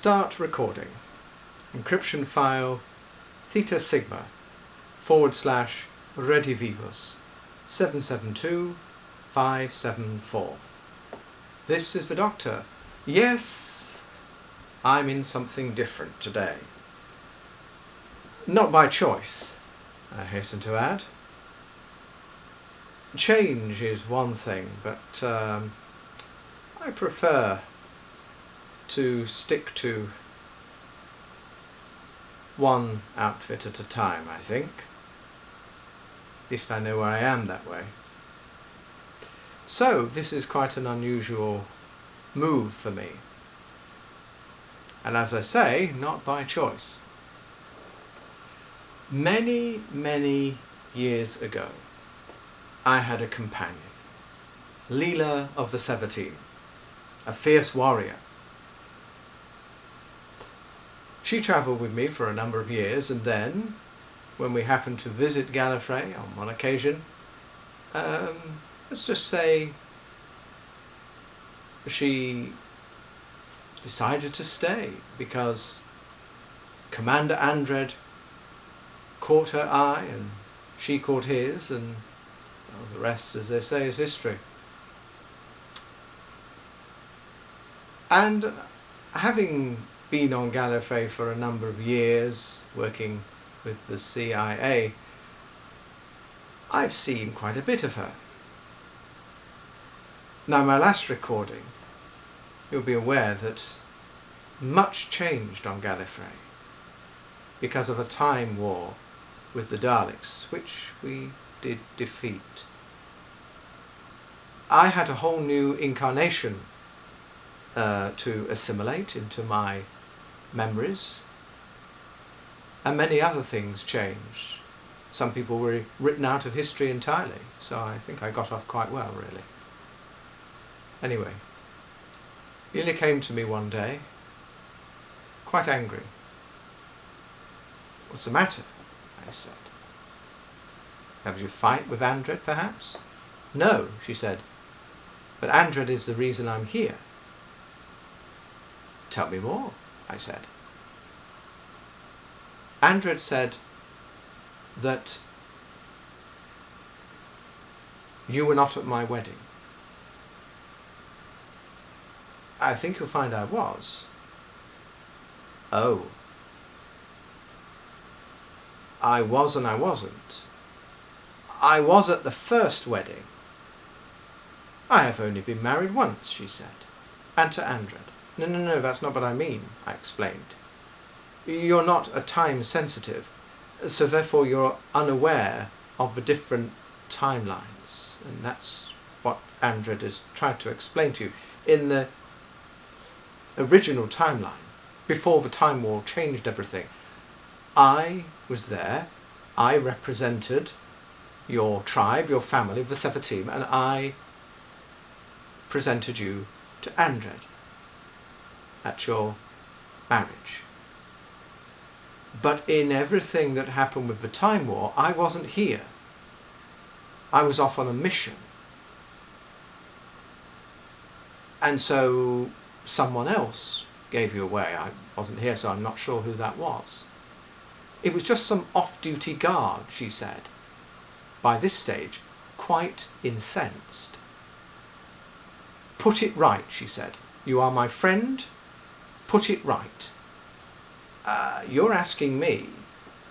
Start recording. Encryption file theta sigma / Redivivus 772574. This is the Doctor. Yes, I'm in something different today. Not by choice, I hasten to add. Change is one thing, but I prefer to stick to one outfit at a time, I think. At least I know where I am that way. So this is quite an unusual move for me. And as I say, not by choice. Many, many years ago, I had a companion, Leela of the 17, a fierce warrior. She travelled with me for a number of years, and then, when we happened to visit Gallifrey on one occasion, let's just say she decided to stay because Commander Andred caught her eye and she caught his, and well, the rest, as they say, is history. And having been on Gallifrey for a number of years, working with the CIA, I've seen quite a bit of her. Now, my last recording, you'll be aware that much changed on Gallifrey because of a time war with the Daleks, which we did defeat. I had a whole new incarnation to assimilate into my memories, and many other things changed. Some people were written out of history entirely, so I think I got off quite well, really. Anyway, Leela came to me one day, quite angry. "What's the matter?" I said. "Have you a fight with Andred, perhaps?" "No," she said, "but Andred is the reason I'm here." "Tell me more," I said. Andred said that you were not at my wedding. "I think you'll find I was." "Oh. I was and I wasn't. I was at the first wedding." "I have only been married once," she said, "and to Andred." No, that's not what I mean," I explained. "You're not a time sensitive, so therefore you're unaware of the different timelines, and that's what Andred has tried to explain to you. In the original timeline, before the Time War changed everything, I was there, I represented your tribe, your family, the Sevatim, and I presented you to Andred at your marriage. But in everything that happened with the Time War, I wasn't here. I was off on a mission. And so someone else gave you away. I wasn't here, so I'm not sure who that was. It was just some off-duty guard," she said, by this stage quite incensed. "Put it right," she said. "You are my friend. Put it right. You're asking me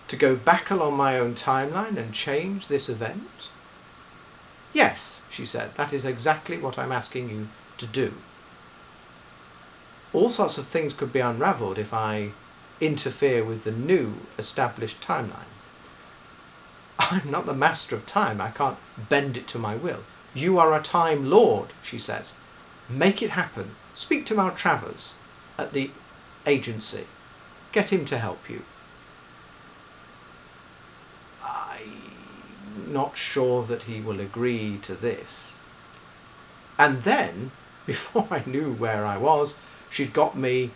to go back along my own timeline and change this event?" "Yes," she said, "that is exactly what I'm asking you to do. All sorts of things could be unravelled if I interfere with the new established timeline. I'm not the master of time. I can't bend it to my will. You are a Time Lord," she says. "Make it happen. Speak to Maltravers at the agency. Get him to help you." I'm not sure that he will agree to this. And then, before I knew where I was, she'd got me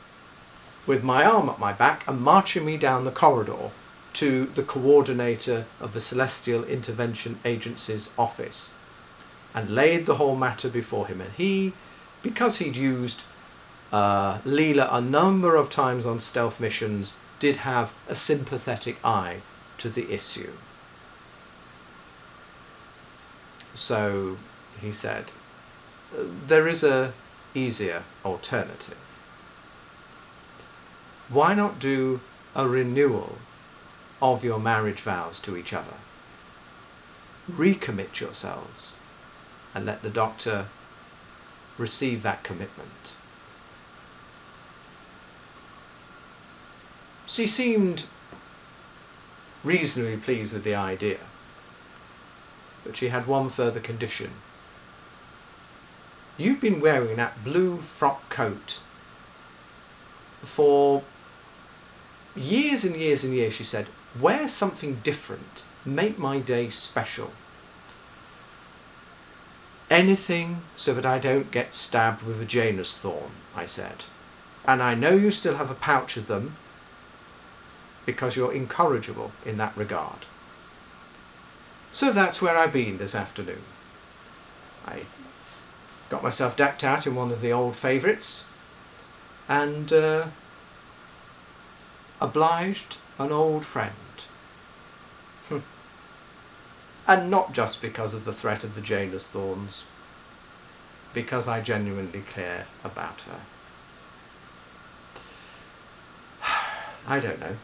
with my arm up my back and marching me down the corridor to the coordinator of the Celestial Intervention Agency's office, and laid the whole matter before him. And he, because he'd used Leela, a number of times on stealth missions, did have a sympathetic eye to the issue. So he said, there is a easier alternative. Why not do a renewal of your marriage vows to each other? Recommit yourselves and let the doctor receive that commitment. She seemed reasonably pleased with the idea, but she had one further condition. You've been wearing that blue frock coat for years and years and years, she said. Wear something different. Make my day special. Anything so that I don't get stabbed with a Janus thorn, I said. And I know you still have a pouch of them, because you're incorrigible in that regard. So that's where I've been this afternoon. I got myself decked out in one of the old favourites, and obliged an old friend. And not just because of the threat of the Janus thorns, because I genuinely care about her. I don't know.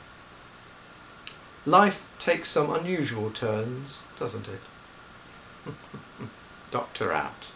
Life takes some unusual turns, doesn't it? Doctor out.